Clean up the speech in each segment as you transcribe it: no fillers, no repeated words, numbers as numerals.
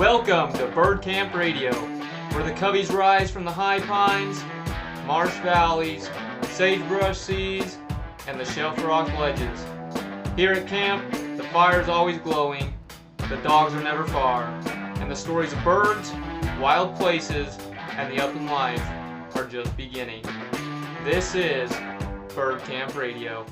Welcome to Bird Camp Radio, where the coveys rise from the high pines, marsh valleys, sagebrush seas, and the shelf rock ledges. Here at camp, the fire's always glowing, the dogs are never far, and the stories of birds, wild places, and the upland life are just beginning. This is Bird Camp Radio.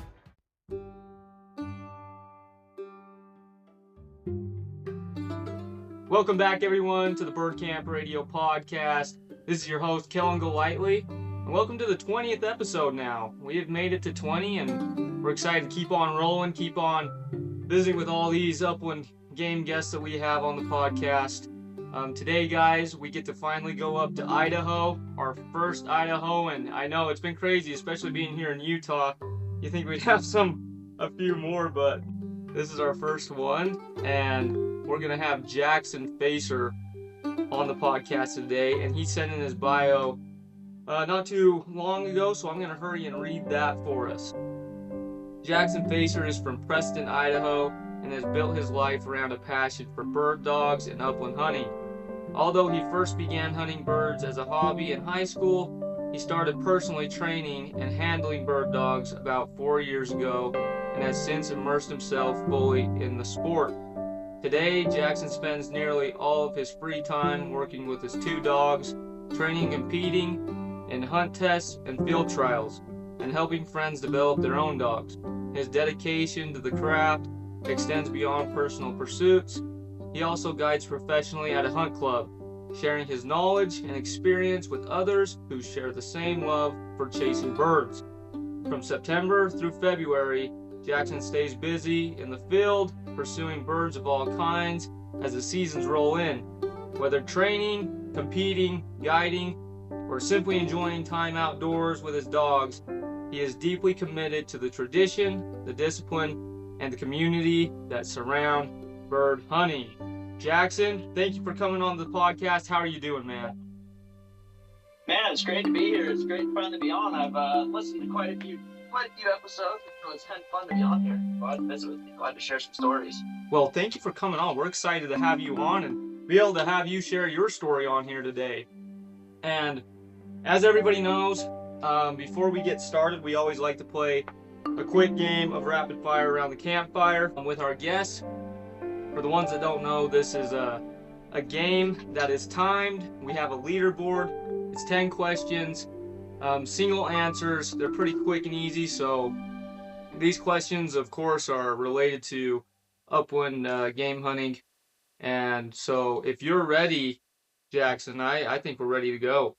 Welcome back, everyone, to the Bird Camp Radio podcast. This is your host, Kellen Golightly, and welcome to the 20th episode now. We have made it to 20, and we're excited to keep on rolling, keep on visiting with all these upland game guests that we have on the podcast. Today, guys, we get to finally go up to Idaho, our first Idaho, and I know it's been crazy, especially being here in Utah. You think we'd have a few more, but this is our first one, and we're going to have Jackson Facer on the podcast today, and he sent in his bio not too long ago, so I'm going to hurry and read that for us. Jackson Facer is from Preston, Idaho, and has built his life around a passion for bird dogs and upland hunting. Although he first began hunting birds as a hobby in high school, he started personally training and handling bird dogs about 4 years ago and has since immersed himself fully in the sport. Today, Jackson spends nearly all of his free time working with his 2 dogs, training and competing in hunt tests and field trials, and helping friends develop their own dogs. His dedication to the craft extends beyond personal pursuits. He also guides professionally at a hunt club, sharing his knowledge and experience with others who share the same love for chasing birds. From September through February, Jackson stays busy in the field, pursuing birds of all kinds as the seasons roll in. Whether training, competing, guiding, or simply enjoying time outdoors with his dogs, he is deeply committed to the tradition, the discipline, and the community that surround bird hunting. Jackson, thank you for coming on the podcast. How are you doing, man? Man, it's great to be here. It's great fun to be on. I've listened to quite a few episodes, so it's kind of fun to be on here. Glad to visit with you. Glad to share some stories. Well, thank you for coming on. We're excited to have you on and be able to have you share your story on here today. And as everybody knows, before we get started, we always like to play a quick game of rapid fire around the campfire with our guests. For the ones that don't know, this is a game that is timed. We have a leaderboard. It's 10 questions. Single answers. They're pretty quick and easy, so these questions, of course, are related to upland game hunting. And so if you're ready, Jackson, I think we're ready to go.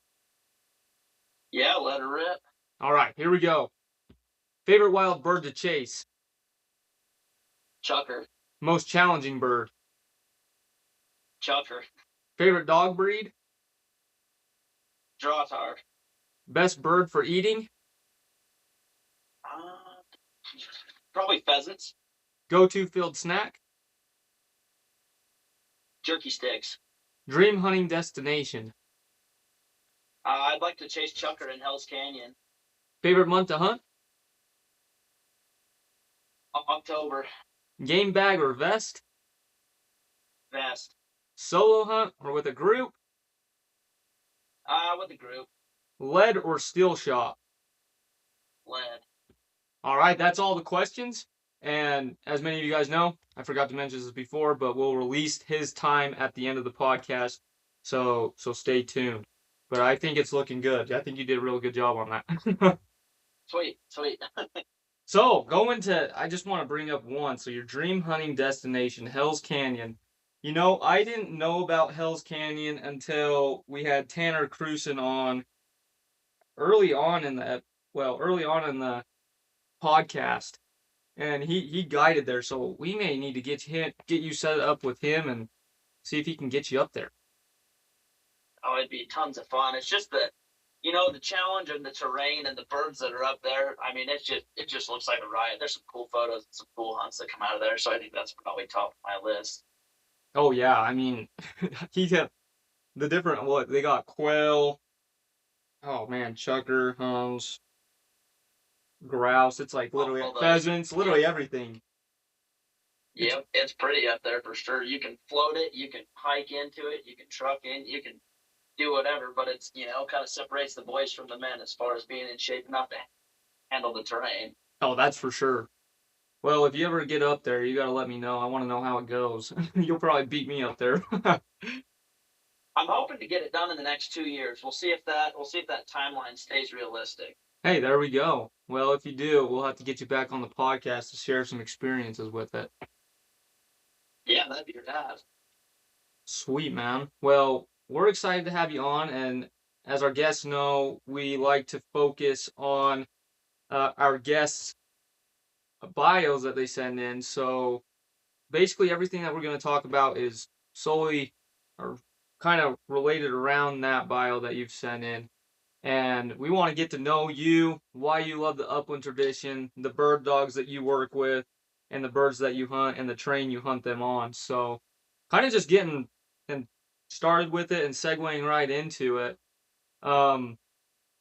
Yeah, let her rip. All right, here we go. Favorite wild bird to chase? Chucker. Most challenging bird? Chucker. Favorite dog breed? Drawtar. Best bird for eating? Probably pheasants. Go-to field snack? Jerky sticks. Dream hunting destination? I'd like to chase Chucker in Hell's Canyon. Favorite month to hunt? October. Game bag or vest? Vest. Solo hunt or with a group? With a group. Lead or steel shot? Lead. All right, that's all the questions. And as many of you guys know, I forgot to mention this before, but we'll release his time at the end of the podcast. So stay tuned. But I think it's looking good. I think you did a real good job on that. Sweet. So, I just want to bring up one. So your dream hunting destination, Hell's Canyon. You know, I didn't know about Hell's Canyon until we had Tanner Cruson on early on in the podcast. And he guided there, so we may need to get you set up with him and see if he can get you up there. Oh, it'd be tons of fun. It's just the challenge and the terrain and the birds that are up there. I mean, it just looks like a riot. There's some cool photos and some cool hunts that come out of there, so I think that's probably top of my list. Oh yeah, I mean, he got the different they got quail. Oh man, chucker, hunts, grouse. It's like literally pheasants, literally everything. Yep, it's pretty up there for sure. You can float it, you can hike into it, you can truck in, you can do whatever, but it's, kind of separates the boys from the men as far as being in shape enough to handle the terrain. Oh, that's for sure. Well, if you ever get up there, you gotta let me know. I want to know how it goes. You'll probably beat me up there. I'm hoping to get it done in the next 2 years. We'll see if that timeline stays realistic. Hey, there we go. Well, if you do, we'll have to get you back on the podcast to share some experiences with it. Yeah, that'd be rad. Sweet, man. Well, we're excited to have you on, and as our guests know, we like to focus on our guests' bios that they send in. So basically, everything that we're going to talk about is solely or kind of related around that bio that you've sent in. And we want to get to know you, why you love the upland tradition, the bird dogs that you work with, and the birds that you hunt, and the terrain you hunt them on. So, kind of just getting and started with it and segueing right into it. Um,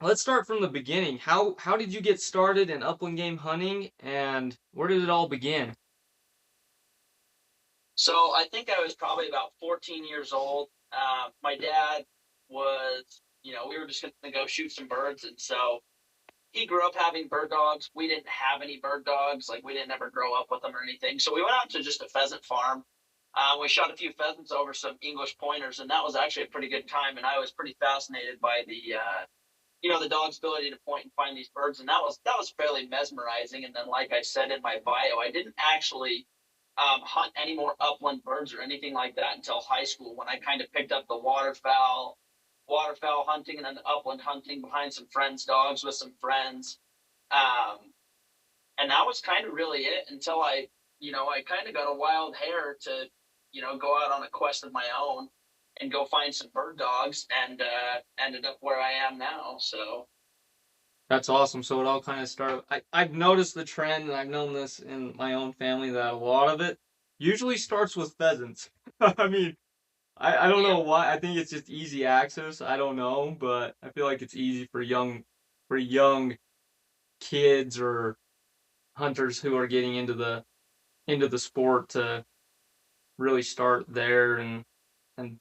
let's start from the beginning. How did you get started in upland game hunting, and where did it all begin? So I think I was probably about 14 years old. My dad was, we were just going to go shoot some birds. And so he grew up having bird dogs. We didn't have any bird dogs. Like, we didn't ever grow up with them or anything. So we went out to just a pheasant farm. We shot a few pheasants over some English pointers, and that was actually a pretty good time. And I was pretty fascinated by the dog's ability to point and find these birds. And that was fairly mesmerizing. And then, like I said in my bio, I didn't actually hunt any more upland birds or anything like that until high school, when I kind of picked up the waterfowl hunting, and then the upland hunting behind some friends' dogs with some friends. Um, and that was kind of really it until I kind of got a wild hair to, go out on a quest of my own and go find some bird dogs, and ended up where I am now. So That's awesome. So it all kind of started. I've noticed the trend, and I've known this in my own family, that a lot of it usually starts with pheasants. I mean, I don't yeah, know why. I think it's just easy access. I don't know, but I feel like it's easy for young kids or hunters who are getting into the sport to really start there and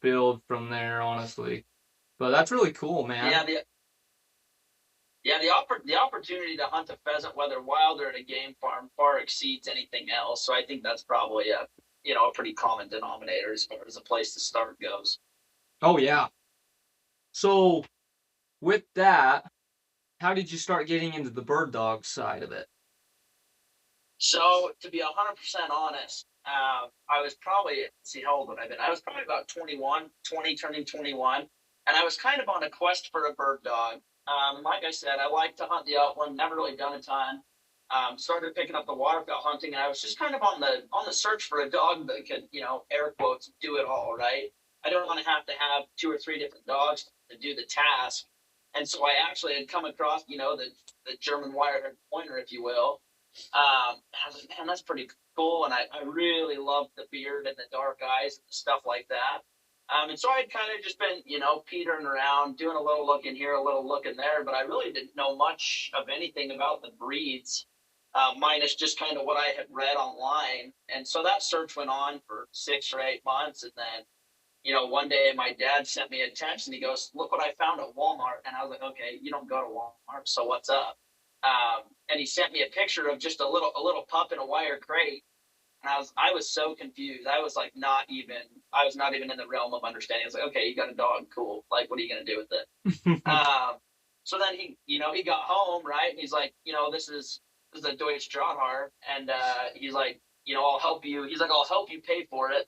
build from there, honestly. But that's really cool, man. yeah, the opportunity to hunt a pheasant, whether wild or at a game farm, far exceeds anything else. So I think that's probably a pretty common denominator as far as a place to start goes. Oh yeah. So with that, how did you start getting into the bird dog side of it? So to be 100% honest, I was probably, let's see, how old would I have been? I was probably about 21, 20, turning 21, and I was kind of on a quest for a bird dog. Like I said, I like to hunt the upland, never really done a ton. Started picking up the waterfowl hunting, and I was just kind of on the search for a dog that could, air quotes, do it all, right? I don't want to have two or three different dogs to do the task. And so I actually had come across, the German wire pointer, if you will. I was like, man, that's pretty cool. And I really loved the beard and the dark eyes and stuff like that. And so I'd kind of just been, petering around, doing a little look in here, a little look in there, but I really didn't know much of anything about the breeds, minus just kind of what I had read online. And so that search went on for 6 or 8 months. And then, one day my dad sent me a text, and he goes, "Look what I found at Walmart." And I was like, "Okay, you don't go to Walmart, so what's up?" And he sent me a picture of just a little pup in a wire crate. And I was so confused. I was not even in the realm of understanding. I was like, "Okay, you got a dog, cool. Like, what are you gonna do with it?" So then he got home, right? And he's like, this is a Deutsch Drahthaar, and he's like, I'll help you. He's like, "I'll help you pay for it,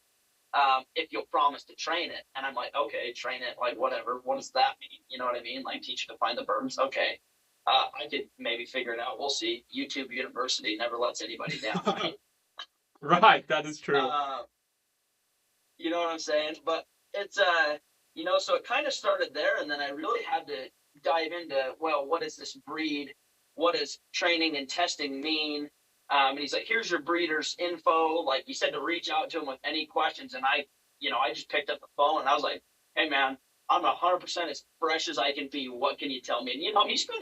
if you'll promise to train it." And I'm like, "Okay, train it, like, whatever. What does that mean? You know what I mean? Like, teach you to find the birds. Okay. I could maybe figure it out. We'll see. YouTube University never lets anybody down, right?" Right, that is true. You know what I'm saying? But it's so it kind of started there, and then I really had to dive into, well, what is this breed? What does training and testing mean? And he's like, "Here's your breeder's info." Like, he said to reach out to him with any questions, and I just picked up the phone, and I was like, "Hey man, I'm 100% as fresh as I can be. What can you tell me?" And he spent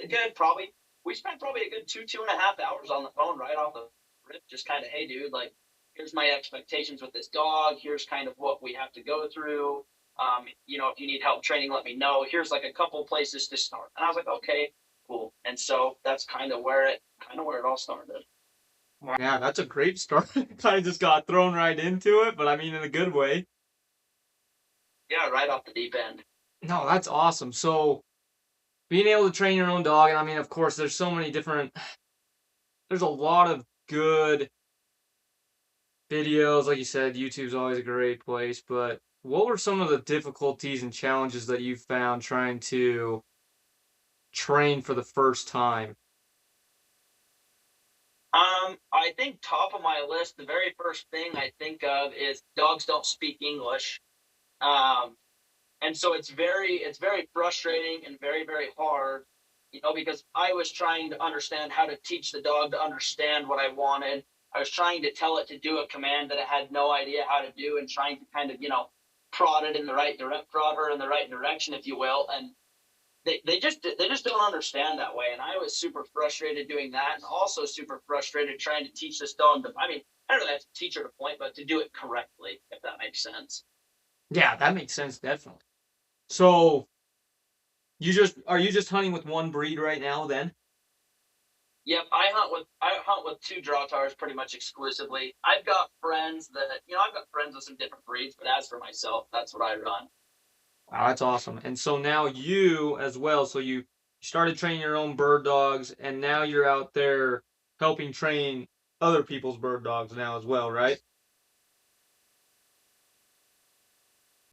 we spent probably a good 2.5 hours on the phone right off the rip, just kind of, "Hey dude, like, here's my expectations with this dog. Here's kind of what we have to go through. If you need help training, let me know. Here's like a couple places to start. And I was like, okay, cool. And so that's kind of where it all started. Yeah, that's a great start. Kind of just got thrown right into it, but I mean in a good way. Yeah, right off the deep end. No, that's awesome. So being able to train your own dog, and I mean, of course, there's so many different. There's a lot of good videos, like you said. YouTube's always a great place, but what were some of the difficulties and challenges that you found trying to train for the first time? I think top of my list, the very first thing I think of is dogs don't speak English. Um, and so it's very frustrating and very, very hard, because I was trying to understand how to teach the dog to understand what I wanted. I was trying to tell it to do a command that it had no idea how to do, and trying to kind of, prod it in the prod her in the right direction, if you will. And they just don't understand that way. And I was super frustrated doing that, and also super frustrated trying to teach this dog to, I mean, I don't know, that's to teach her to point, but to do it correctly, if that makes sense. Yeah, that makes sense, definitely. So you just hunting with one breed right now then? Yep, I hunt with two draw tars pretty much exclusively. I've got friends with some different breeds, but as for myself, that's what I run. Wow, that's awesome. And so now you as well, so you started training your own bird dogs, and now you're out there helping train other people's bird dogs now as well, right?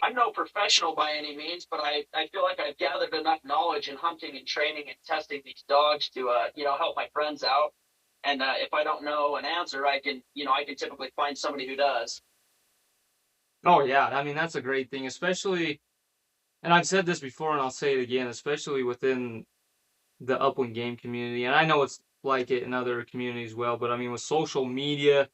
I'm no professional by any means, but I feel like I've gathered enough knowledge in hunting and training and testing these dogs to help my friends out. And if I don't know an answer, I can typically find somebody who does. Oh yeah, I mean that's a great thing, especially, and I've said this before and I'll say it again, especially within the upland game community. And I know it's like it in other communities as well, but I mean with social media,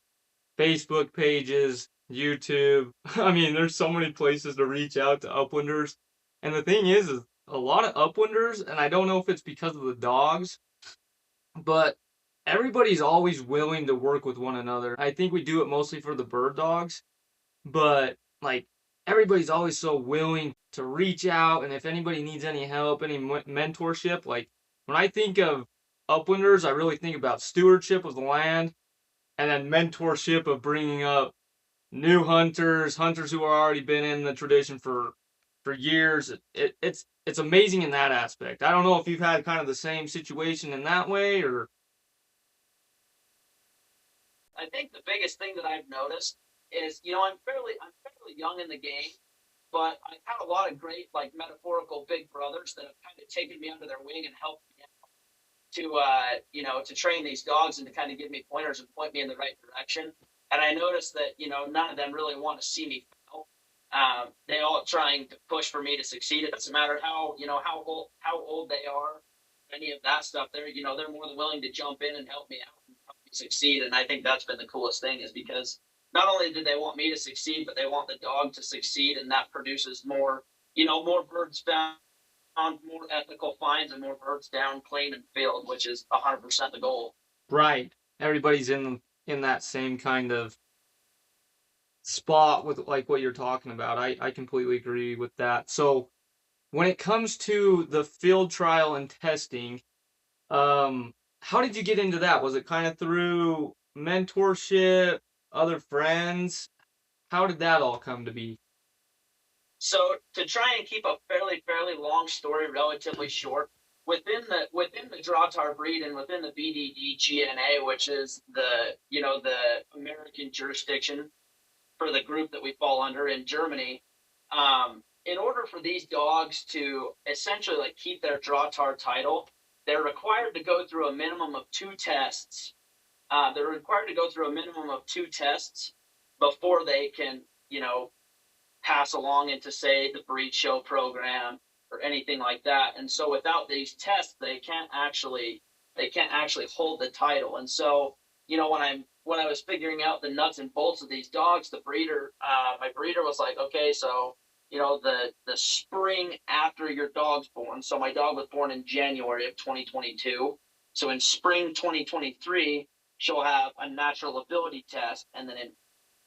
Facebook pages, YouTube. I mean, there's so many places to reach out to uplanders. And the thing is a lot of uplanders, and I don't know if it's because of the dogs, but everybody's always willing to work with one another. I think we do it mostly for the bird dogs, but like everybody's always so willing to reach out. And if anybody needs any help, any mentorship, like when I think of uplanders, I really think about stewardship of the land and then mentorship of bringing up new hunters, hunters who have already been in the tradition for years. It's amazing in that aspect. I don't know if you've had kind of the same situation in that way or. I think the biggest thing that I've noticed is, I'm fairly young in the game, but I've had a lot of great, like, metaphorical big brothers that have kind of taken me under their wing and helped me to train these dogs and to kind of give me pointers and point me in the right direction. And I noticed that, none of them really want to see me fail. They all trying to push for me to succeed. It doesn't matter how old they are, any of that stuff. They're more than willing to jump in and help me out and help me succeed. And I think that's been the coolest thing, is because not only do they want me to succeed, but they want the dog to succeed, and that produces more birds found, more ethical finds, and more birds down, clean, and filled, which is 100% the goal. Right. Everybody's in that same kind of spot with like what you're talking about. I completely agree with that. So when it comes to the field trial and testing, how did you get into that? Was it kind of through mentorship, other friends? How did that all come to be? So to try and keep a fairly long story relatively short, within the Dratar breed and within the BDD GNA, which is the American jurisdiction for the group that we fall under in Germany, in order for these dogs to essentially like keep their Dratar title, they're required to go through a minimum of two tests. They're required to go through a minimum of two tests before they can, pass along into, say, the breed show program or anything like that. And so without these tests, they can't actually hold the title. And so, when I was figuring out the nuts and bolts of these dogs, my breeder was like, okay, so the spring after your dog's born. So my dog was born in January of 2022. So in spring 2023, she'll have a natural ability test, and then in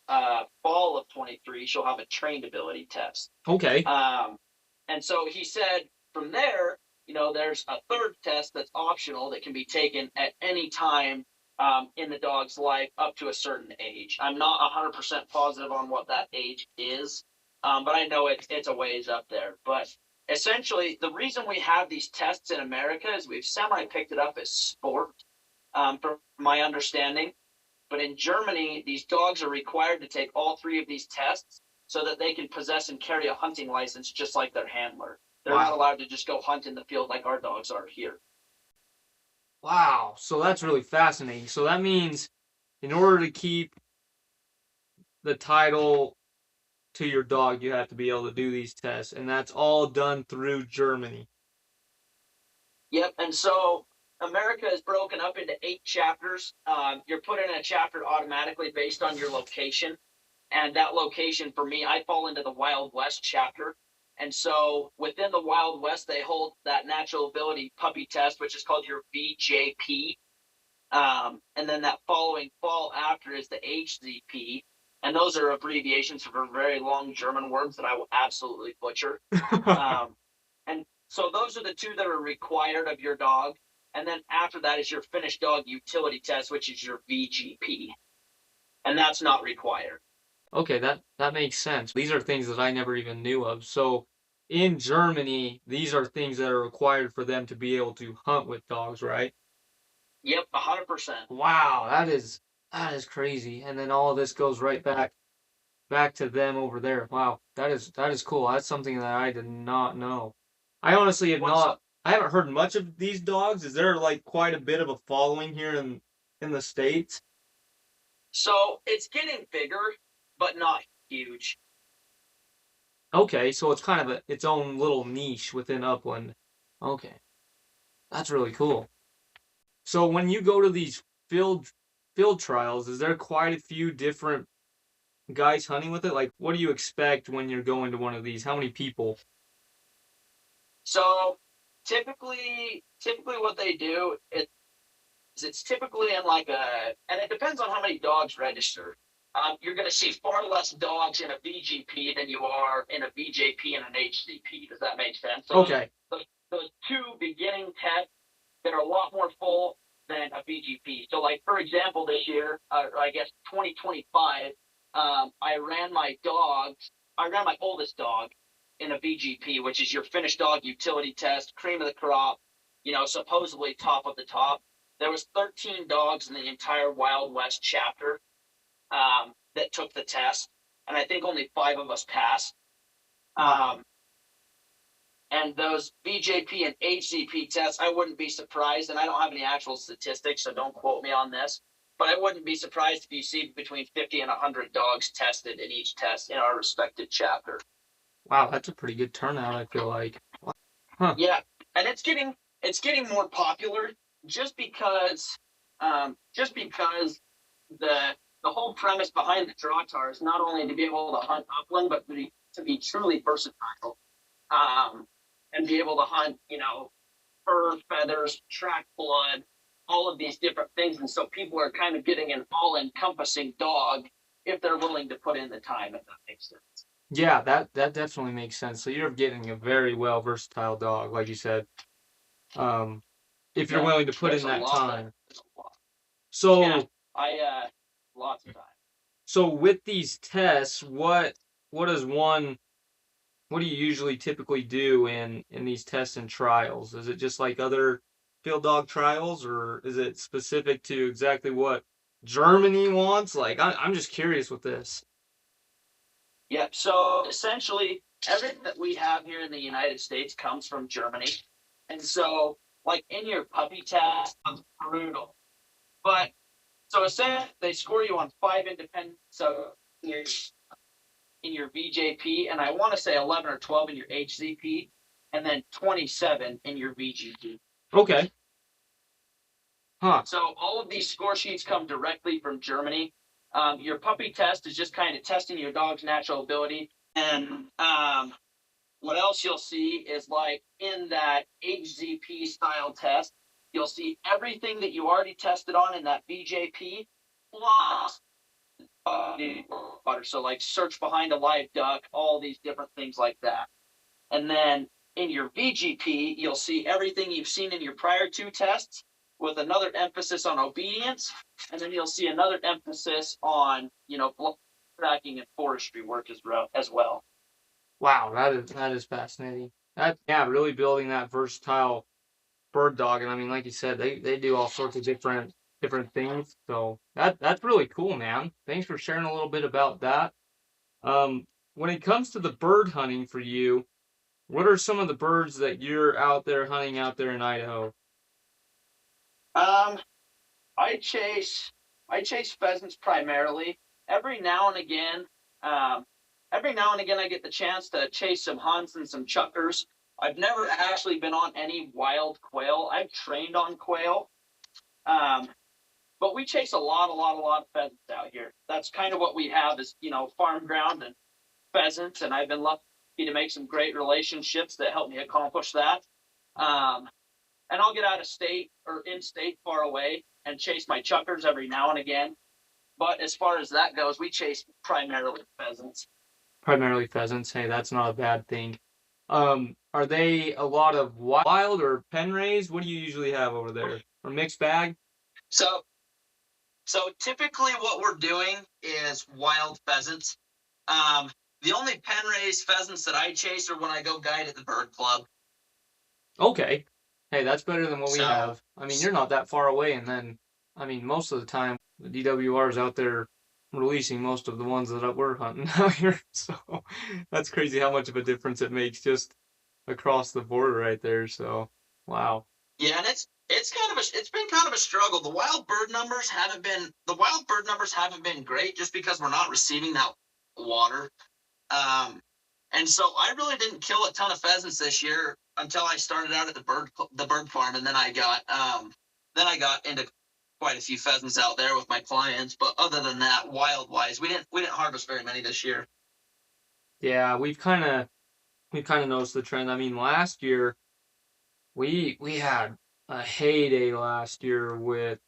fall of 23, she'll have a trained ability test. Okay. And so he said from there, there's a third test that's optional that can be taken at any time in the dog's life up to a certain age. I'm not 100% positive on what that age is, but I know it's a ways up there. But essentially, the reason we have these tests in America is we've semi-picked it up as sport, from my understanding. But in Germany, these dogs are required to take all three of these tests so that they can possess and carry a hunting license just like their handler. They're not allowed to just go hunt in the field like our dogs are here. Wow. So that's really fascinating. So that means in order to keep the title to your dog, you have to be able to do these tests, and that's all done through Germany. Yep. And so America is broken up into 8 chapters. You're put in a chapter automatically based on your location. And that location, for me, I fall into the Wild West chapter. And so within the Wild West, they hold that natural ability puppy test, which is called your VJP. And then that following fall after is the HZP. And those are abbreviations for very long German words that I will absolutely butcher. And so those are the 2 that are required of your dog. And then after that is your finished dog utility test, which is your VGP. And that's not required. Okay, that makes sense. These are things that I never even knew of. So in Germany, these are things that are required for them to be able to hunt with dogs, right? Yep, 100%. Wow, that is crazy. And then all of this goes right back to them over there. Wow, that is cool. That's something that I did not know. I honestly have not. I haven't heard much of these dogs. Is there like quite a bit of a following here in the States? So it's getting bigger, but not huge. Okay, so it's kind of its own little niche within upland. Okay, that's really cool. So when you go to these field trials, is there quite a few different guys hunting with it? Like, what do you expect when you're going to one of these? How many people? So typically what they do is it's typically in and it depends on how many dogs register. You're going to see far less dogs in a VGP than you are in a VJP and an HCP. Does that make sense? So Okay. Those 2 beginning tests that are a lot more full than a VGP. So, like, for example, this year, or I guess 2025, I ran my oldest dog in a VGP, which is your finished dog utility test, cream of the crop, supposedly top of the top. There was 13 dogs in the entire Wild West chapter that took the test, and I think only 5 of us passed. And those VJP and HCP tests, I wouldn't be surprised, and I don't have any actual statistics, so don't quote me on this, but I wouldn't be surprised if you see between 50 and 100 dogs tested in each test in our respective chapter. Wow, that's a pretty good turnout, I feel like. Huh. Yeah, and it's getting more popular just because the whole premise behind the Dratar is not only to be able to hunt upland, but to be truly versatile. And be able to hunt, fur, feathers, track blood, all of these different things. And so people are kind of getting an all-encompassing dog if they're willing to put in the time, if that makes sense. Yeah, that definitely makes sense. So you're getting a very well versatile dog, like you said. If you're willing to put in that time. So yeah, lots of time. So with these tests, what do you usually typically do in these tests and trials? Is it just like other field dog trials, or is it specific to exactly what Germany wants? Like, I'm just curious with this. Yep. So essentially, everything that we have here in the United States comes from Germany. And so, like in your puppy test, it's brutal. But so essentially, they score you on 5 independent. So in your VJP, and I want to say 11 or 12 in your HZP, and then 27 in your VGP. Okay. Huh. So all of these score sheets come directly from Germany. Your puppy test is just kind of testing your dog's natural ability. And what else you'll see is, like, in that HZP style test, you'll see everything that you already tested on in that VJP, plus water. So like search behind a live duck, all these different things like that. And then in your VGP, you'll see everything you've seen in your prior two tests with another emphasis on obedience. And then you'll see another emphasis on, tracking and forestry work as well. Wow, that is fascinating. Really building that versatile bird dog, and I mean, like you said, they do all sorts of different things. So that's really cool, man. Thanks for sharing a little bit about that. When it comes to the bird hunting for you, what are some of the birds that you're out there hunting out there in Idaho? I chase pheasants primarily. Every now and again, um, I get the chance to chase some hunts and some chuckers. I've never actually been on any wild quail. I've trained on quail, but we chase a lot of pheasants out here. That's kind of what we have is farm ground and pheasants, and I've been lucky to make some great relationships that help me accomplish that. And I'll get out of state or in state far away and chase my chuckers every now and again. But as far as that goes, we chase primarily pheasants. Primarily pheasants. Hey, that's not a bad thing. Are they a lot of wild or pen raised? What do you usually have over there? Or mixed bag? So typically what we're doing is wild pheasants. The only pen raised pheasants that I chase are when I go guide at the bird club. Okay. Hey, that's better than what we have. I mean, you're not that far away, and then, I mean, most of the time, the DWR is out there releasing most of the ones that we're hunting out here. So that's crazy how much of a difference it makes just across the border right there. So, wow. Yeah, and it's been kind of a struggle. The wild bird numbers haven't been great just because we're not receiving that water. And so I really didn't kill a ton of pheasants this year until I started out at the bird farm, and then I got into quite a few pheasants out there with my clients. But other than that, wild wise, we didn't harvest very many this year. Yeah, we've kind of noticed the trend. I mean, last year we had a heyday last year with,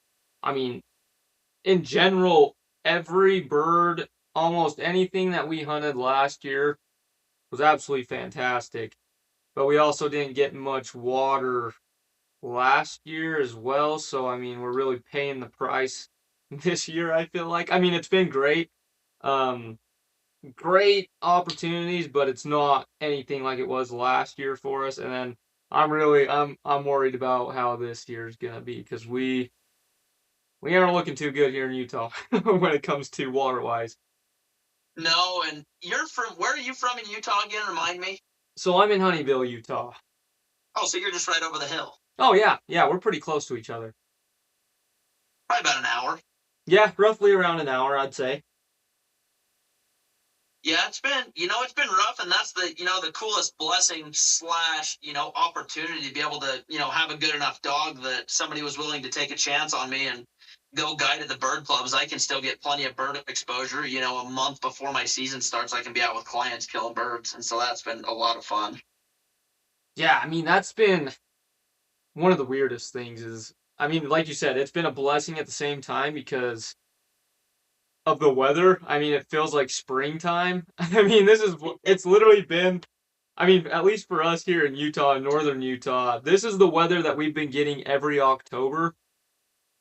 I mean, in general, every bird, almost anything that we hunted last year was absolutely fantastic. But we also didn't get much water last year as well. So, I mean, we're really paying the price this year, I feel like. I mean, it's been great. Great opportunities, but it's not anything like it was last year for us. And then I'm worried about how this year's gonna be because we aren't looking too good here in Utah when it comes to water wise. No, and where are you from in Utah again? Remind me. So I'm in Honeyville, Utah. Oh, so you're just right over the hill. Oh yeah, we're pretty close to each other. Probably about an hour. Yeah, roughly around an hour, I'd say. Yeah, it's been rough, and that's the coolest blessing / opportunity to be able to, have a good enough dog that somebody was willing to take a chance on me and go guide at the bird clubs. I can still get plenty of bird exposure, a month before my season starts. I can be out with clients killing birds, and so that's been a lot of fun. Yeah, I mean, that's been one of the weirdest things is, I mean, like you said, it's been a blessing at the same time because of the weather. I mean, it feels like springtime. I mean, it's literally been, I mean, at least for us here in Utah, in northern Utah, this is the weather that we've been getting every October.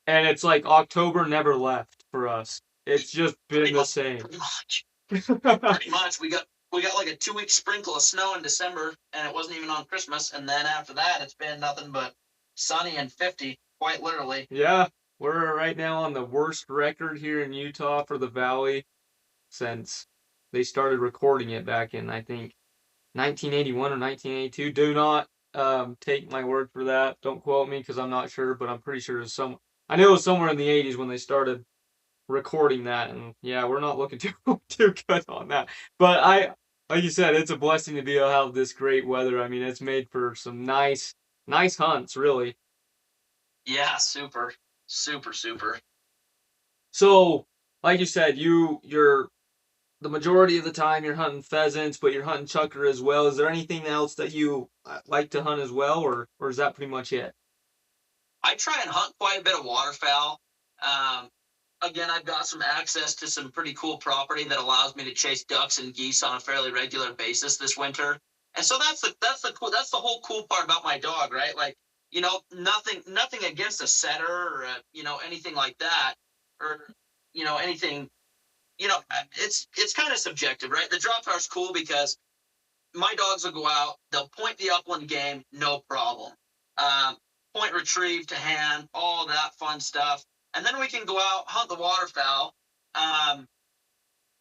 And it's like October never left for us. It's just been the same. Pretty much. We got like a 2-week sprinkle of snow in December, and it wasn't even on Christmas. And then after that, it's been nothing but sunny and 50, quite literally. Yeah, we're right now on the worst record here in Utah for the Valley since they started recording it back in, I think, 1981 or 1982. Do not take my word for that. Don't quote me because I'm not sure, but I'm pretty sure I know it was somewhere in the 80s when they started recording that, and yeah, we're not looking too good on that. But like you said, it's a blessing to be able to have this great weather. I mean, it's made for some nice hunts, really. Yeah, super. So, like you said, you're the majority of the time you're hunting pheasants, but you're hunting chukar as well. Is there anything else that you like to hunt as well, or is that pretty much it? I try and hunt quite a bit of waterfowl. again, I've got some access to some pretty cool property that allows me to chase ducks and geese on a fairly regular basis this winter. And so that's the whole cool part about my dog, right? Like, nothing against a setter or anything like that, or anything. It's kind of subjective, right? The drop tower's cool because my dogs will go out, they'll point the upland game, no problem. Um, Point retrieve to hand, all that fun stuff. And then we can go out, hunt the waterfowl, um,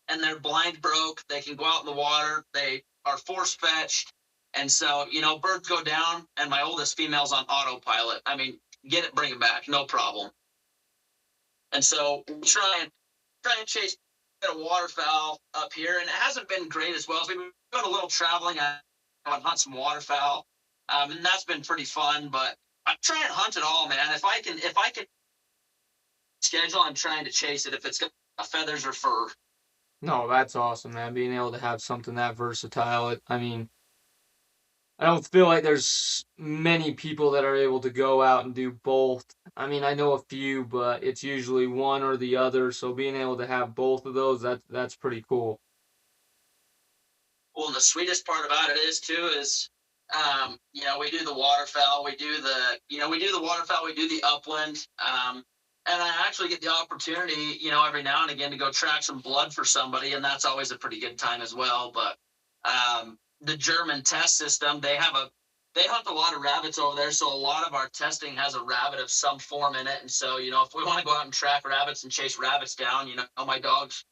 and they're blind broke. They can go out in the water. They are force fetched. And so, birds go down, and my oldest female's on autopilot. I mean, get it, bring it back, no problem. And so we try and chase a waterfowl up here, and it hasn't been great as well. So we've been doing a little traveling and hunt some waterfowl, and that's been pretty fun. But I try and hunt it all, man. If I can schedule, I'm trying to chase it if it's got feathers or fur. No, that's awesome, man. Being able to have something that versatile. I mean, I don't feel like there's many people that are able to go out and do both. I mean, I know a few, but it's usually one or the other. So being able to have both of those, that's pretty cool. Well, and the sweetest part about it is too is, we do the waterfowl, we do the waterfowl, we do the upland, and I actually get the opportunity, every now and again to go track some blood for somebody, and that's always a pretty good time as well. But the German test system, they hunt a lot of rabbits over there, so a lot of our testing has a rabbit of some form in it. And so, if we want to go out and track rabbits and chase rabbits down, my dogs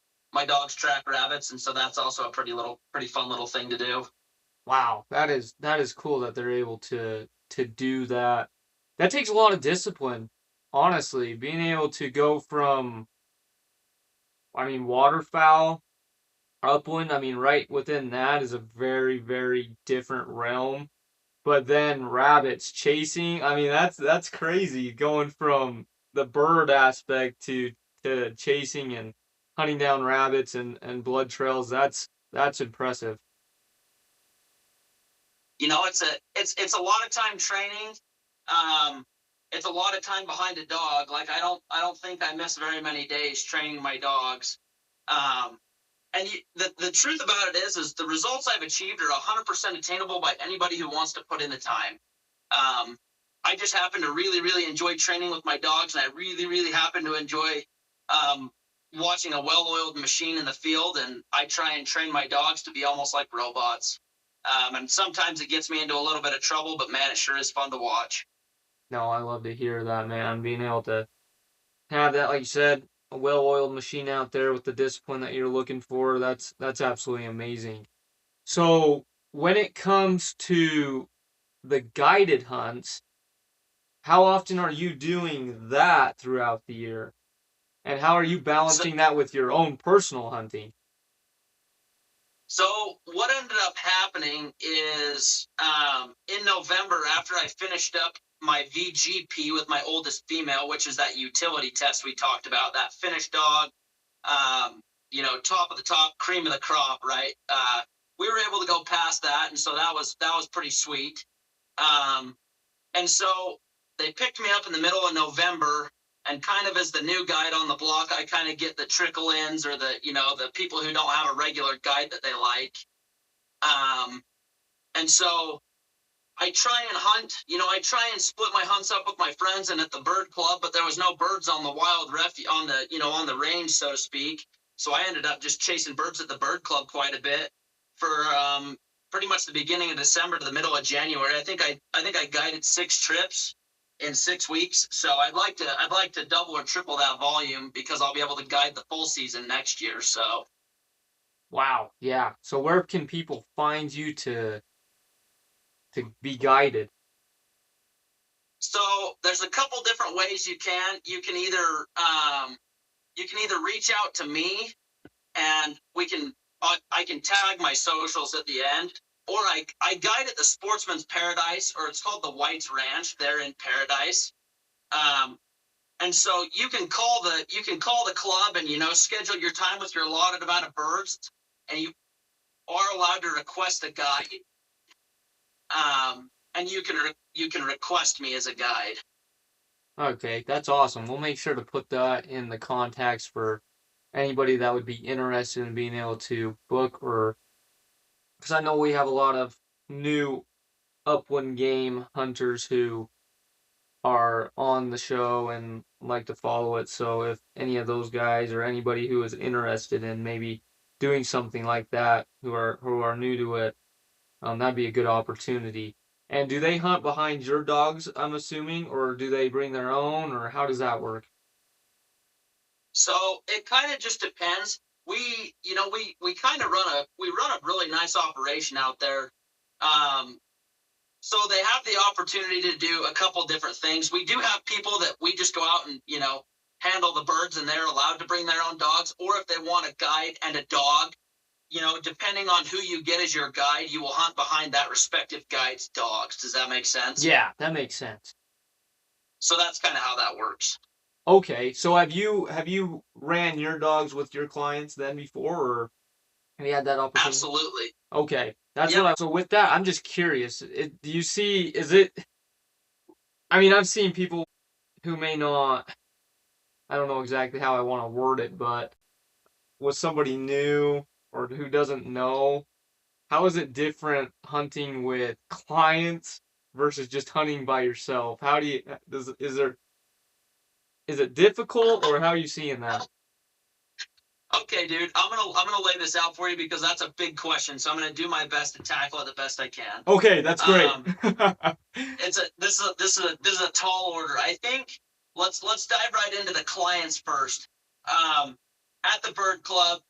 track rabbits, and so that's also a pretty fun little thing to do. Wow, that is cool that they're able to do that. That takes a lot of discipline, honestly. Being able to go from, I mean, waterfowl, upland, I mean, right within that is a very, very different realm. But then rabbits chasing, I mean, that's crazy going from the bird aspect to chasing and hunting down rabbits and blood trails. That's impressive. It's a lot of time training. Um, it's a lot of time behind a dog. Like, I don't think I miss very many days training my dogs. Um, and the truth about it is the results I've achieved are 100% attainable by anybody who wants to put in the time. Um, I just happen to really, really enjoy training with my dogs, and I really, really happen to enjoy um, watching a well-oiled machine in the field. And I try and train my dogs to be almost like robots. And sometimes it gets me into a little bit of trouble, but man, it sure is fun to watch. No, I love to hear that, man. Being able to have that, like you said, a well-oiled machine out there with the discipline that you're looking for, that's absolutely amazing. So when it comes to the guided hunts, how often are you doing that throughout the year? And how are you So, balancing that with your own personal hunting? so what ended up happening is in November, after I finished up my VGP with my oldest female, which is that utility test we talked about, that finished dog, top of the top, cream of the crop, right? We were able to go past that, and so that was pretty sweet. Um, and so they picked me up in the middle of November, and kind of as the new guide on the block, I kind of get the trickle ins, or the people who don't have a regular guide that they like. Um, and so I try and hunt, I try and split my hunts up with my friends and at the bird club, but there was no birds on the wild on the range, so to speak. So I ended up just chasing birds at the bird club quite a bit for pretty much the beginning of December to the middle of January. I think I guided 6 trips in 6 weeks. So I'd like to double or triple that volume because I'll be able to guide the full season next year. So Wow, yeah. So where can people find you to be guided? there's a couple different ways you can. You can either reach out to me, and I can tag my socials at the end, or I guide at the Sportsman's Paradise, or it's called the White's Ranch. They're in Paradise. Um, and so you can call the club and schedule your time with your allotted amount of birds, and you are allowed to request a guide. And you can request me as a guide. Okay, that's awesome. We'll make sure to put that in the contacts for anybody that would be interested in being able to book, or because I know we have a lot of new upland game hunters who are on the show and like to follow it. So if any of those guys or anybody who is interested in maybe doing something like that, who are new to it, that'd be a good opportunity. And do they hunt behind your dogs, I'm assuming, or do they bring their own, or how does that work? So it kind of just depends. We kind of run a really nice operation out there. Um, so they have the opportunity to do a couple different things. We do have people that we just go out and handle the birds, and they're allowed to bring their own dogs. Or if they want a guide and a dog, depending on who you get as your guide, you will hunt behind that respective guide's dogs. Does that make sense? Yeah, that makes sense. So that's kind of how that works. Okay, so have you ran your dogs with your clients then before, or have you had that opportunity? Absolutely. Okay, that's Yep. what I. So with that, I'm just curious. Do you see? Is it? I mean, I've seen people who may not. I don't know exactly how I want to word it, but with somebody new or who doesn't know, how is it different hunting with clients versus just hunting by yourself? How do you? Is it difficult, or how are you seeing that? Okay, dude, I'm gonna lay this out for you because that's a big question. So I'm gonna do my best to tackle it the best I can. Okay, that's great. This is a tall order. I think let's dive right into the clients first. Um, at the Bird Club,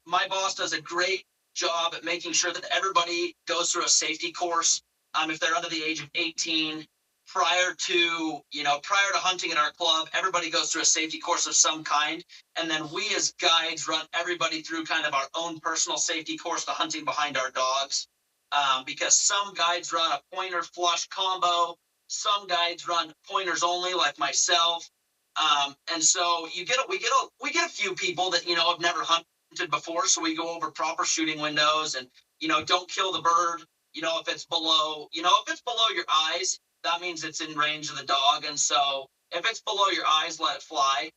my boss does a great job at making sure that everybody goes through a safety course. If they're under the age of 18, prior to hunting at our club, everybody goes through a safety course of some kind, and then we as guides run everybody through kind of our own personal safety course to hunting behind our dogs. Because some guides run a pointer flush combo, some guides run pointers only, like myself. And so we get a few people that have never hunted before, so we go over proper shooting windows and don't kill the bird. If it's below your eyes, that means it's in range of the dog. And so if it's below your eyes, let it fly.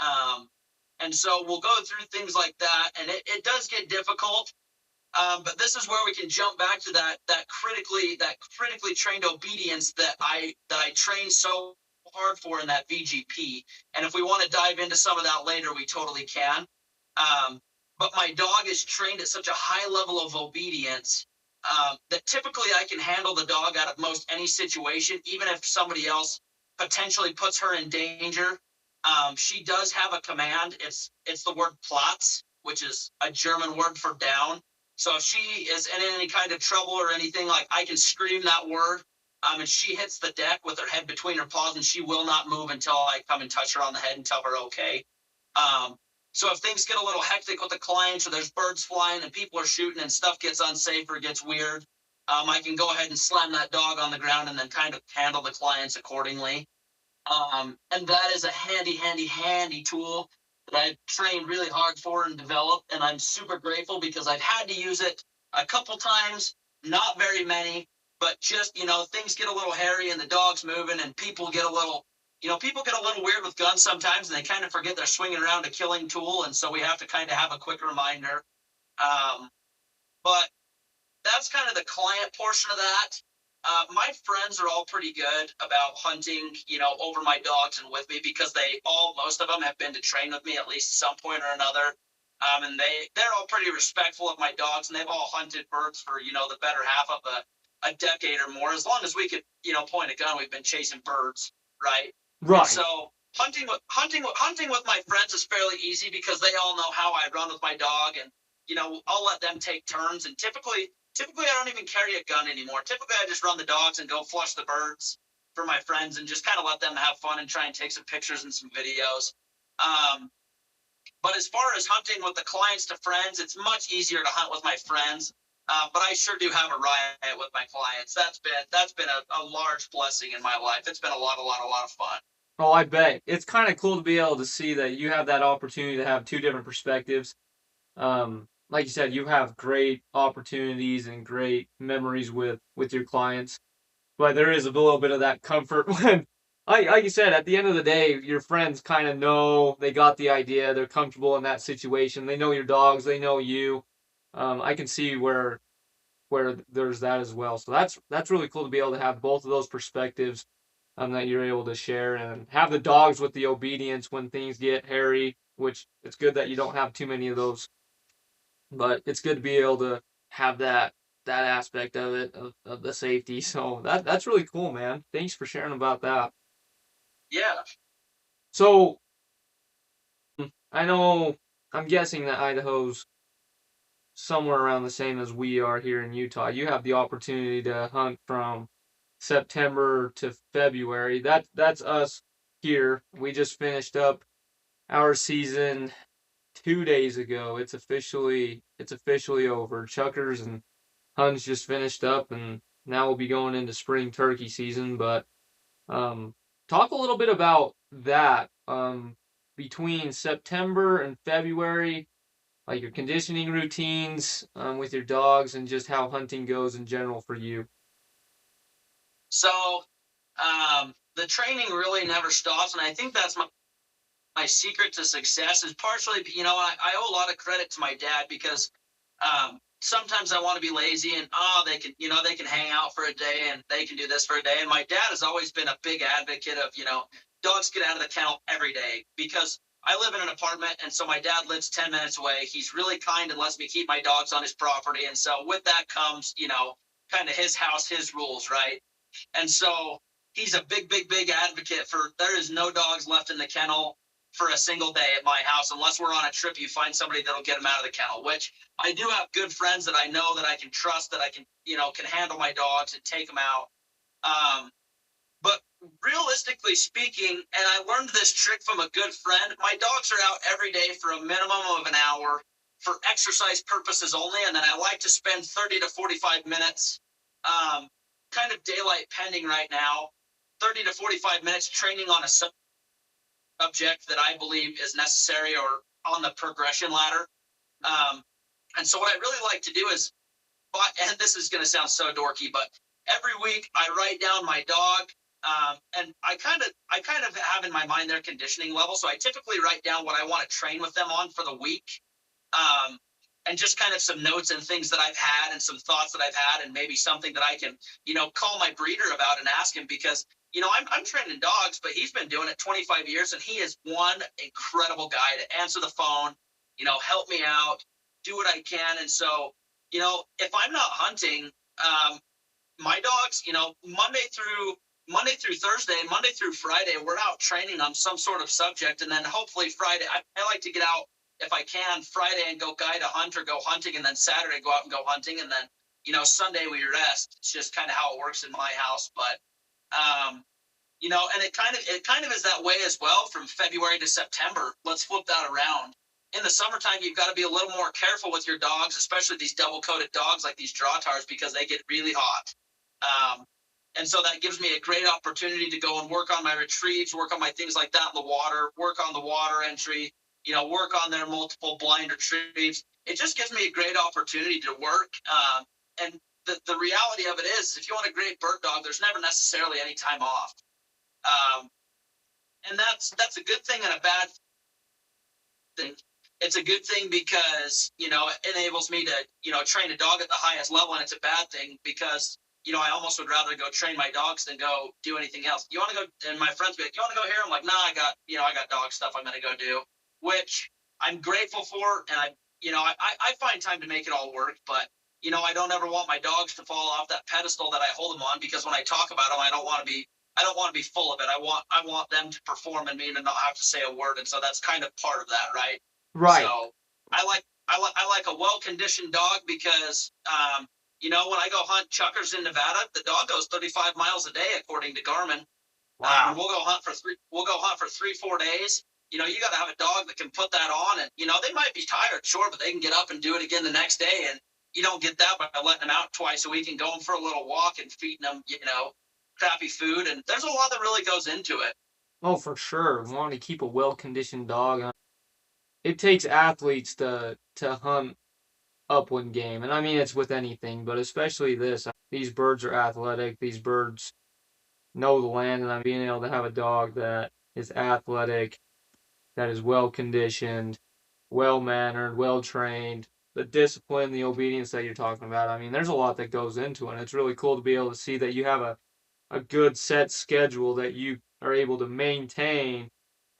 Um, and so we'll go through things like that, and it does get difficult. But this is where we can jump back to that critically trained obedience that I trained so hard for in that VGP. And if we want to dive into some of that later, we totally can. But my dog is trained at such a high level of obedience that typically I can handle the dog out of most any situation, even if somebody else potentially puts her in danger. She does have a command. It's the word Platz, which is a German word for down. So if she is in any kind of trouble or anything, like I can scream that word, and she hits the deck with her head between her paws, and she will not move until I come and touch her on the head and tell her okay. Um, so if things get a little hectic with the clients, or there's birds flying and people are shooting and stuff gets unsafe or gets weird, I can go ahead and slam that dog on the ground and then kind of handle the clients accordingly. And that is a handy, handy, handy tool that I've trained really hard for and developed. And I'm super grateful because I've had to use it a couple times, not very many, but just, things get a little hairy and the dog's moving and people get a little weird with guns sometimes, and they kind of forget they're swinging around a killing tool. And so we have to kind of have a quick reminder. Um, but that's kind of the client portion of that. My friends are all pretty good about hunting, over my dogs and with me because most of them have been to train with me at least some point or another. And they're all pretty respectful of my dogs, and they've all hunted birds for, the better half of a decade or more. As long as we could, point a gun, we've been chasing birds, right? Right. And so hunting with my friends is fairly easy because they all know how I run with my dog, and I'll let them take turns. And typically I don't even carry a gun anymore. Typically I just run the dogs and go flush the birds for my friends and just kind of let them have fun and try and take some pictures and some videos. But as far as hunting with the clients to friends, it's much easier to hunt with my friends. But I sure do have a riot with my clients. That's been a large blessing in my life. It's been a lot of fun. Oh, I bet. It's kind of cool to be able to see that you have that opportunity to have two different perspectives. Like you said, you have great opportunities and great memories with your clients, but there is a little bit of that comfort when like you said, at the end of the day, your friends kind of know, they got the idea, they're comfortable in that situation. They know your dogs, they know you. I can see where there's that as well. So that's really cool to be able to have both of those perspectives that you're able to share and have the dogs with the obedience when things get hairy, which it's good that you don't have too many of those, but it's good to be able to have that aspect of it of the safety. So that's really cool, man. Thanks for sharing about that. Yeah. So I know I'm guessing that Idaho's somewhere around the same as we are here in Utah. You have the opportunity to hunt from September to February. That's us here. We just finished up our season 2 days ago. It's officially over. Chuckers and hunts just finished up, and now we'll be going into spring turkey season. But talk a little bit about that. Between September and February, like your conditioning routines with your dogs, and just how hunting goes in general for you. So the training really never stops, and I think that's my secret to success is partially, I owe a lot of credit to my dad because sometimes I want to be lazy and they can hang out for a day and they can do this for a day. And my dad has always been a big advocate of, dogs get out of the kennel every day because I live in an apartment. And so my dad lives 10 minutes away. He's really kind and lets me keep my dogs on his property. And so with that comes, kind of his house, his rules, right? And so he's a big, big, big advocate for there is no dogs left in the kennel for a single day at my house. Unless we're on a trip, you find somebody that'll get them out of the kennel, which I do have good friends that I know that I can trust, that I can, can handle my dogs and take them out. But realistically speaking, and I learned this trick from a good friend, my dogs are out every day for a minimum of an hour for exercise purposes only. And then I like to spend 30 to 45 minutes, kind of daylight pending right now, 30 to 45 minutes training on a subject that I believe is necessary or on the progression ladder. And so what I really like to do is, and this is going to sound so dorky, but every week I write down my dog, and I kind of have in my mind their conditioning level. So I typically write down what I want to train with them on for the week, and just kind of some notes and things that I've had and some thoughts that I've had, and maybe something that I can, call my breeder about and ask him because, I'm training dogs, but he's been doing it 25 years and he is one incredible guy to answer the phone, help me out, do what I can. And so, if I'm not hunting, my dogs, Monday through Thursday, Monday through Friday, we're out training on some sort of subject. And then hopefully Friday, I like to get out if I can Friday and go guide a hunt or go hunting. And then Saturday, go out and go hunting. And then, Sunday we rest. It's just kind of how it works in my house. But, and it kind of is that way as well from February to September. Let's flip that around. In the summertime, you've got to be a little more careful with your dogs, especially these double-coated dogs like these Drahtars, because they get really hot. And so that gives me a great opportunity to go and work on my retrieves, work on my things like that in the water, work on the water entry, work on their multiple blind retrieves. It just gives me a great opportunity to work. And the reality of it is, if you want a great bird dog, there's never necessarily any time off. And that's a good thing and a bad thing. It's a good thing because, it enables me to, train a dog at the highest level. And it's a bad thing because, I almost would rather go train my dogs than go do anything else. You want to go, and my friends be like, you want to go here? I'm like, nah, I got dog stuff I'm going to go do, which I'm grateful for. And I find time to make it all work, but, I don't ever want my dogs to fall off that pedestal that I hold them on, because when I talk about them, I don't want to be full of it. I want them to perform and me to not have to say a word. And so that's kind of part of that. Right. Right. So I like a well-conditioned dog because, when I go hunt chuckers in Nevada, the dog goes 35 miles a day, according to Garmin. Wow. We'll go hunt for 3-4 days. You got to have a dog that can put that on, and they might be tired, sure, but they can get up and do it again the next day. And you don't get that by letting them out twice a week and going for a little walk and feeding them, crappy food. And there's a lot that really goes into it. Oh, for sure. Wanting to keep a well-conditioned dog. It takes athletes to hunt upland game, and I mean it's with anything, but especially this. These birds are athletic. These birds know the land, and I'm being able to have a dog that is athletic, that is well conditioned, well mannered, well trained. The discipline, the obedience that you're talking about. I mean, there's a lot that goes into it. And it's really cool to be able to see that you have a good set schedule that you are able to maintain,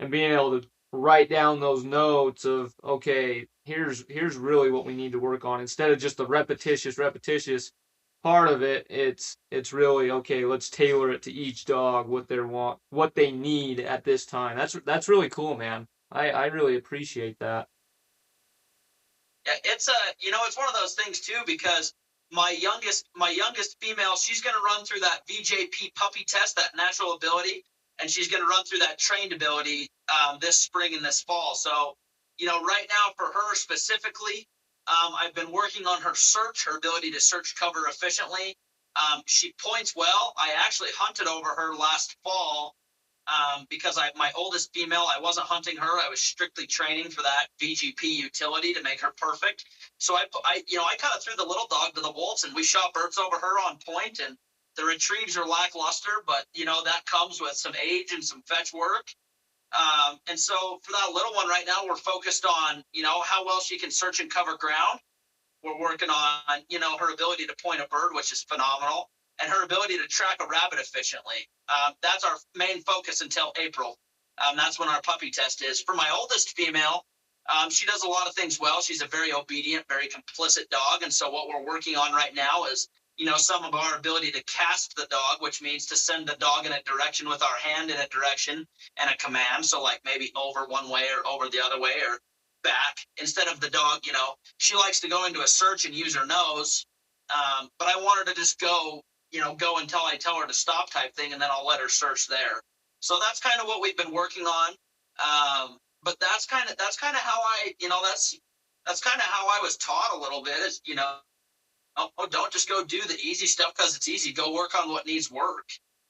and being able to write down those notes of, okay, here's really what we need to work on, instead of just the repetitious part of it. It's really, okay, let's tailor it to each dog, what they need at this time. That's really cool, man. I really appreciate that. Yeah, it's one of those things too, because my youngest female, she's going to run through that VJP puppy test, that natural ability, and she's going to run through that trained ability this spring and this fall. So, right now for her specifically, I've been working on her ability to search cover efficiently. She points well. I actually hunted over her last fall because my oldest female, I wasn't hunting her. I was strictly training for that VGP utility to make her perfect. So I kind of threw the little dog to the wolves, and we shot birds over her on point, and the retrieves are lackluster, but that comes with some age and some fetch work. And so for that little one right now, we're focused on, how well she can search and cover ground. We're working on, her ability to point a bird, which is phenomenal, and her ability to track a rabbit efficiently. That's our main focus until April. That's when our puppy test is. For my oldest female, she does a lot of things well. She's a very obedient, very complicit dog. And so what we're working on right now is, some of our ability to cast the dog, which means to send the dog in a direction with our hand in a direction and a command. So like maybe over one way or over the other way or back, instead of the dog, she likes to go into a search and use her nose. But I want her to just go until I tell her to stop type thing, and then I'll let her search there. So that's kind of what we've been working on. But that's kind of how that's kind of how I was taught a little bit, is, oh, don't just go do the easy stuff because it's easy. Go work on what needs work.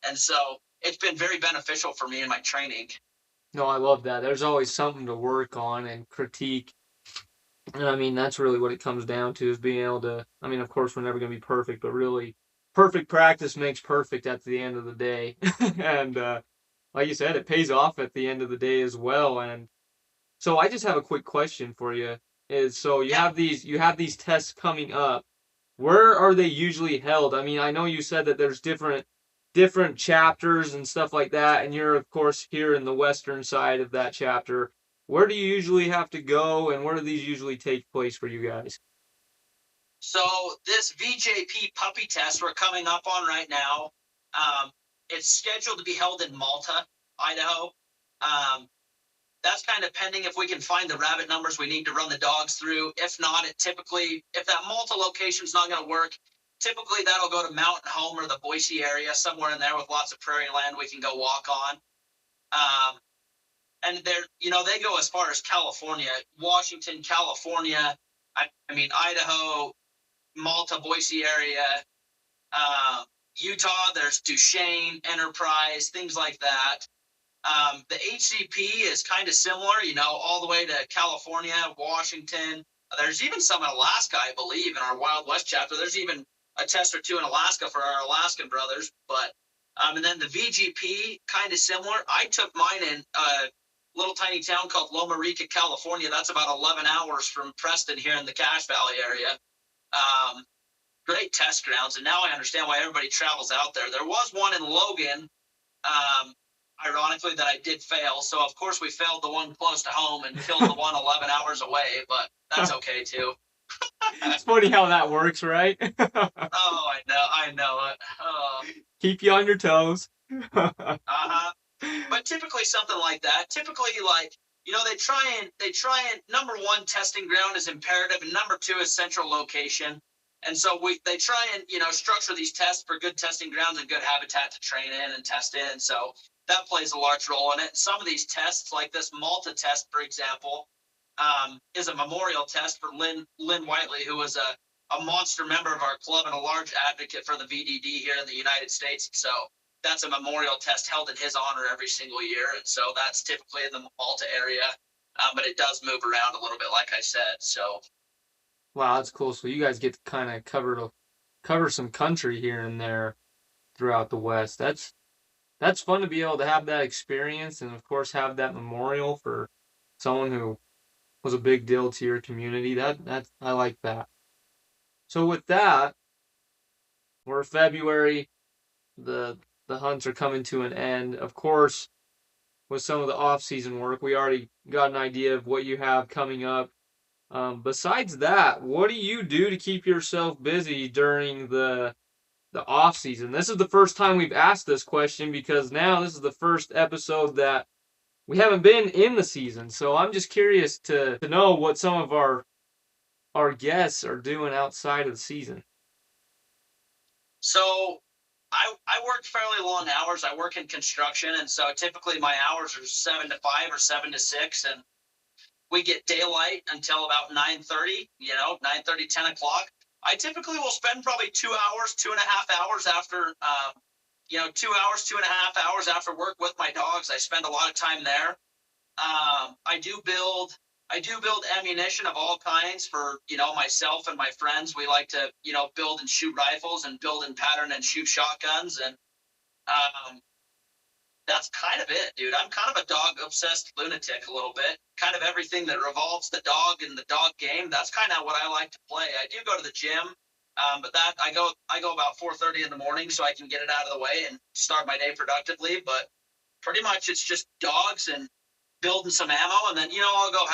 And so it's been very beneficial for me in my training. No, I love that. There's always something to work on and critique. And I mean, that's really what it comes down to, is being able to, I mean, of course, we're never going to be perfect, but really, perfect practice makes perfect at the end of the day. And like you said, it pays off at the end of the day as well. And so I just have a quick question for you. Is, so Yeah. you have these tests coming up. Where are they usually held? I mean, I know you said that there's different chapters and stuff like that, and you're of course here in the western side of that chapter. Where do you usually have to go, and where do these usually take place for you guys? So this VJP puppy test we're coming up on right now, it's scheduled to be held in Malta, Idaho. That's kind of pending if we can find the rabbit numbers we need to run the dogs through. If not, if that Malta location's not going to work, typically that'll go to Mountain Home or the Boise area, somewhere in there with lots of prairie land we can go walk on. And they go as far as California, Washington, California. I mean, Idaho, Malta, Boise area, Utah. There's Duchesne, Enterprise, things like that. The HCP is kind of similar, all the way to California, Washington. There's even some in Alaska, I believe, in our Wild West chapter. There's even a test or two in Alaska for our Alaskan brothers. But and then the VGP, kind of similar. I took mine in a little tiny town called Loma Rica, California. That's about 11 hours from Preston here in the Cache Valley area. Great test grounds, and now I understand why everybody travels out there. There was one in Logan, ironically, that I did fail. So, of course, we failed the one close to home and killed the one 11 hours away, but that's okay, too. It's funny how that works, right? Oh, I know it. Keep you on your toes. Uh-huh. But typically something like that. Typically, they try and number one, testing ground is imperative, and number two is central location. And so they try and, structure these tests for good testing grounds and good habitat to train in and test in. So that plays a large role in it. Some of these tests, like this Malta test, for example, is a memorial test for Lynn Whiteley, who was a monster member of our club and a large advocate for the VDD here in the United States. So that's a memorial test held in his honor every single year. And so that's typically in the Malta area, but it does move around a little bit, like I said. So. Wow, that's cool. So you guys get to kind of cover some country here and there throughout the West. that's fun to be able to have that experience, and of course have that memorial for someone who was a big deal to your community. That I like that. So with that, we're February. The hunts are coming to an end. Of course, with some of the off-season work, we already got an idea of what you have coming up. Besides that, what do you do to keep yourself busy during the off season? This is the first time we've asked this question because now this is the first episode that we haven't been in the season. So I'm just curious to know what some of our guests are doing outside of the season. So I work fairly long hours. I work in construction, and so typically my hours are 7 to 5 or 7 to 6, and we get daylight until about 9:30. 9:30, 10 o'clock. I typically will spend probably 2 hours, 2.5 hours after 2 hours, 2.5 hours after work with my dogs. I spend a lot of time there. I do build ammunition of all kinds for myself and my friends. We like to build and shoot rifles and build and pattern and shoot shotguns, and um, that's kind of it, dude. I'm kind of a dog obsessed lunatic a little bit. Kind of everything that revolves the dog and the dog game. That's kind of what I like to play. I do go to the gym, but that I go about 4:30 in the morning so I can get it out of the way and start my day productively. But pretty much it's just dogs and building some ammo, and then I'll go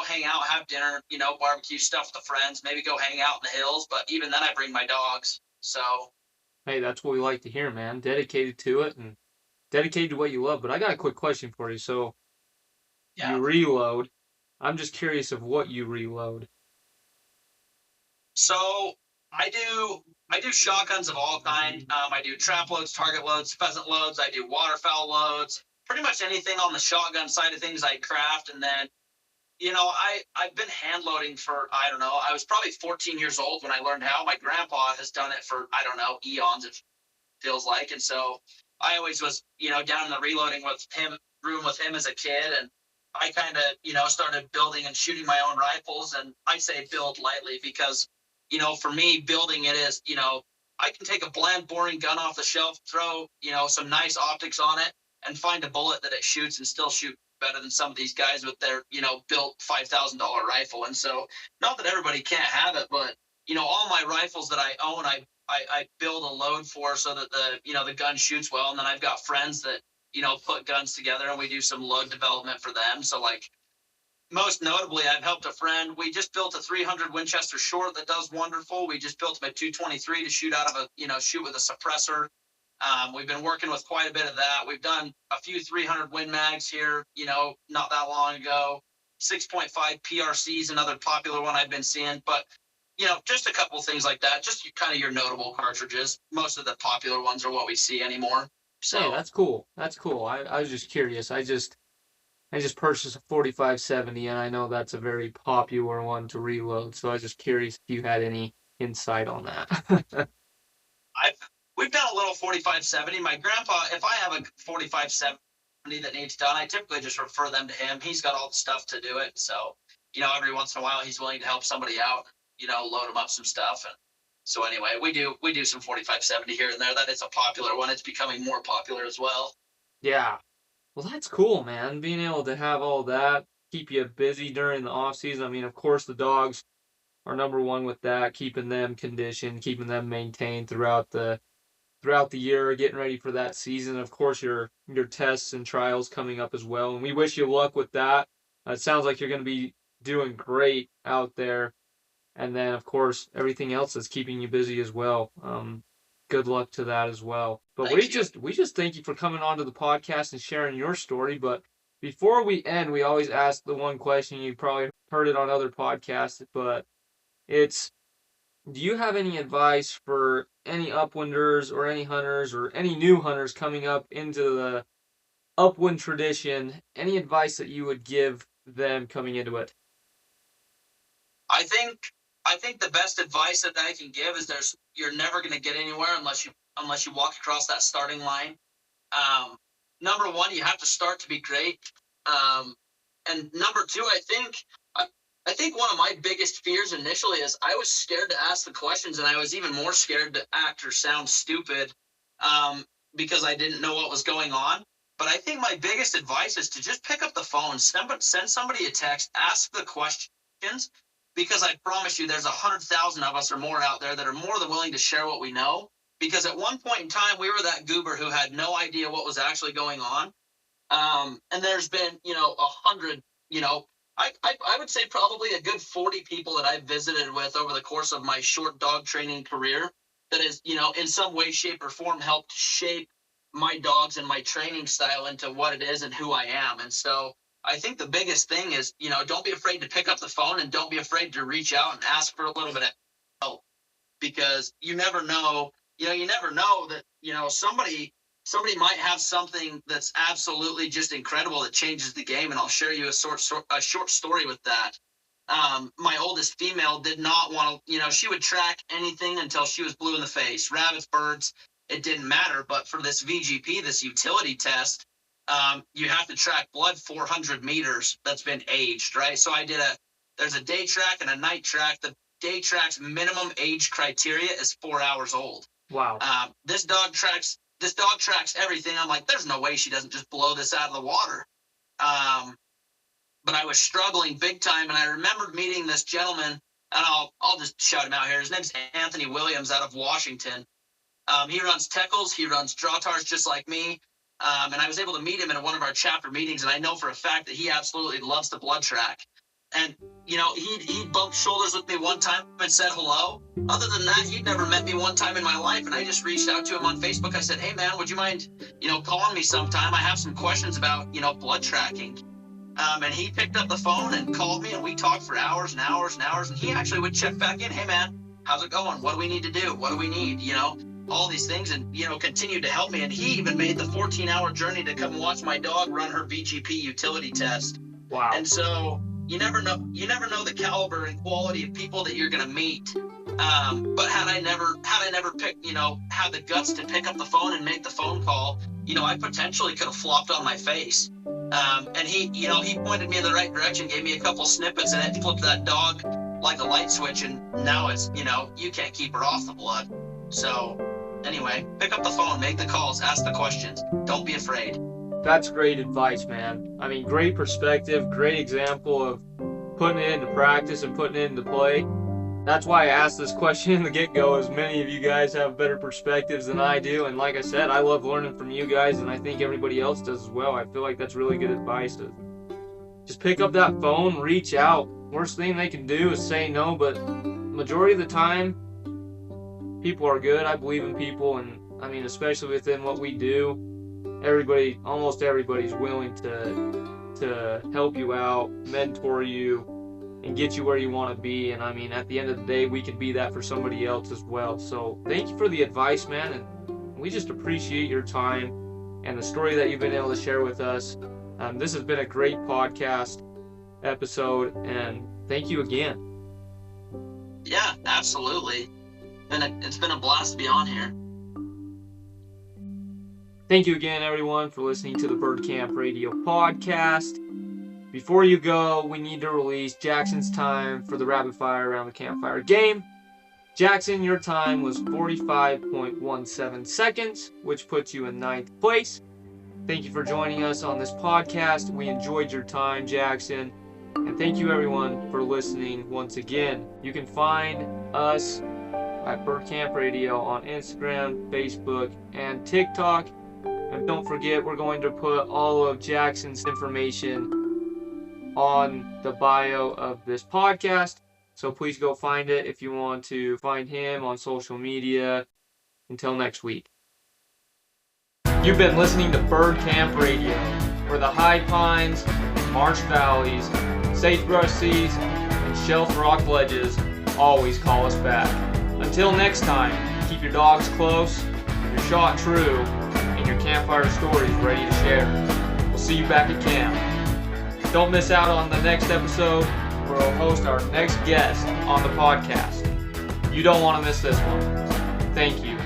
hang out, have dinner, barbecue stuff with the friends, maybe go hang out in the hills. But even then, I bring my dogs. So Hey, that's what we like to hear, man. Dedicated to it and dedicated to what you love. But I got a quick question for you. So yeah. you reload. I'm just curious of what you reload. So I do shotguns of all kind. I do trap loads, target loads, pheasant loads. I do waterfowl loads. Pretty much anything on the shotgun side of things I craft. And then I've been hand loading for, I don't know, I was probably 14 years old when I learned how. My grandpa has done it for, I don't know, eons, it feels like. And so I always was, down in the reloading room with him as a kid. And I kind of, started building and shooting my own rifles. And I say build lightly because, for me, building it is, I can take a bland, boring gun off the shelf, throw, some nice optics on it, and find a bullet that it shoots and still shoot better than some of these guys with their, built $5,000 rifle. And so, not that everybody can't have it, but, all my rifles that I own, I build a load for so that the gun shoots well. And then I've got friends that, put guns together and we do some load development for them. So like, most notably, I've helped a friend. We just built a 300 Winchester short that does wonderful. We just built my 223 to shoot out of shoot with a suppressor. We've been working with quite a bit of that. We've done a few 300 Win Mags here, not that long ago. 6.5 PRCs, another popular one I've been seeing. But, just a couple of things like that. Just kind of your notable cartridges. Most of the popular ones are what we see anymore. So Hey, that's cool. That's cool. I was just curious. I just purchased a 4570, and I know that's a very popular one to reload. So I was just curious if you had any insight on that. we've done a little 4570. My grandpa, if I have a 4570 that needs done, I typically just refer them to him. He's got all the stuff to do it. So, every once in a while he's willing to help somebody out, load them up some stuff. And so anyway, we do some 4570 here and there. That is a popular one. It's becoming more popular as well. Yeah. Well, that's cool, man. Being able to have all that, keep you busy during the off season. I mean, of course, the dogs are number one with that, keeping them conditioned, keeping them maintained throughout the year, getting ready for that season. Of course, your tests and trials coming up as well, and we wish you luck with that. It sounds like you're going to be doing great out there, and then of course everything else that's keeping you busy as well. Good luck to that as well. But we just thank you for coming on to the podcast and sharing your story. But before we end, we always ask the one question. You probably heard it on other podcasts, but it's, do you have any advice for any upwinders or any hunters or any new hunters coming up into the upwind tradition? Any advice that you would give them coming into it? I think the best advice that I can give is you're never going to get anywhere unless you walk across that starting line. Number one, you have to start to be great. And number two, I think one of my biggest fears initially is I was scared to ask the questions, and I was even more scared to act or sound stupid. because I didn't know what was going on. But I think my biggest advice is to just pick up the phone, send somebody a text, ask the questions, because I promise you there's 100,000 of us or more out there that are more than willing to share what we know. Because at one point in time, we were that goober who had no idea what was actually going on. And there's been, 100, I would say probably a good 40 people that I've visited with over the course of my short dog training career that is, in some way, shape, or form helped shape my dogs and my training style into what it is and who I am. And so I think the biggest thing is, don't be afraid to pick up the phone and don't be afraid to reach out and ask for a little bit of help, because you never know that, somebody might have something that's absolutely just incredible that changes the game. And I'll share you a short story with that. My oldest female did not want to, she would track anything until she was blue in the face, rabbits, birds. It didn't matter. But for this VGP, this utility test, you have to track blood 400 meters that's been aged, right? So there's a day track and a night track. The day track's minimum age criteria is 4 hours old. Wow. This dog tracks everything. I'm like, there's no way she doesn't just blow this out of the water. But I was struggling big time. And I remembered meeting this gentleman, and I'll just shout him out here. His name's Anthony Williams out of Washington. He runs Teckles, he runs Drawtars just like me. And I was able to meet him in one of our chapter meetings, and I know for a fact that he absolutely loves the blood track. And, he bumped shoulders with me one time and said hello. Other than that, he'd never met me one time in my life. And I just reached out to him on Facebook. I said, hey, man, would you mind, calling me sometime? I have some questions about, blood tracking. And he picked up the phone and called me, and we talked for hours and hours and hours. And he actually would check back in. Hey, man, how's it going? What do we need to do? What do we need? All these things, and, continued to help me. And he even made the 14-hour journey to come watch my dog run her VGP utility test. Wow. And so you never know the caliber and quality of people that you're going to meet. But had I never picked, had the guts to pick up the phone and make the phone call, I potentially could have flopped on my face. And he pointed me in the right direction, gave me a couple snippets, and it flipped that dog like a light switch. And now it's, you can't keep her off the blood. So anyway, pick up the phone, make the calls, ask the questions. Don't be afraid. That's great advice, man. I mean, great perspective, great example of putting it into practice and putting it into play. That's why I asked this question in the get-go, as many of you guys have better perspectives than I do. And like I said, I love learning from you guys, and I think everybody else does as well. I feel like that's really good advice. To just pick up that phone, reach out. Worst thing they can do is say no, but majority of the time, people are good. I believe in people, and I mean, especially within what we do, almost everybody's willing to help you out, mentor you, and get you where you want to be. And I mean, at the end of the day, we can be that for somebody else as well. So thank you for the advice, man, and we just appreciate your time and the story that you've been able to share with us. This has been a great podcast episode, and thank you again. Yeah, absolutely. It's been a blast to be on here. Thank you again, everyone, for listening to the Bird Camp Radio podcast. Before you go, we need to release Jackson's time for the rapid fire around the campfire game. Jackson, your time was 45.17 seconds, which puts you in 9th place. Thank you for joining us on this podcast. We enjoyed your time, Jackson. And thank you, everyone, for listening once again. You can find us at Bird Camp Radio on Instagram, Facebook, and TikTok. And don't forget, we're going to put all of Jackson's information on the bio of this podcast. So please go find it if you want to find him on social media. Until next week. You've been listening to Bird Camp Radio, where the high pines, marsh valleys, sagebrush seas, and shelf rock ledges always call us back. Until next time, keep your dogs close, your shot true, and your campfire stories ready to share. We'll see you back at camp. Don't miss out on the next episode, where we'll host our next guest on the podcast. You don't want to miss this one. Thank you.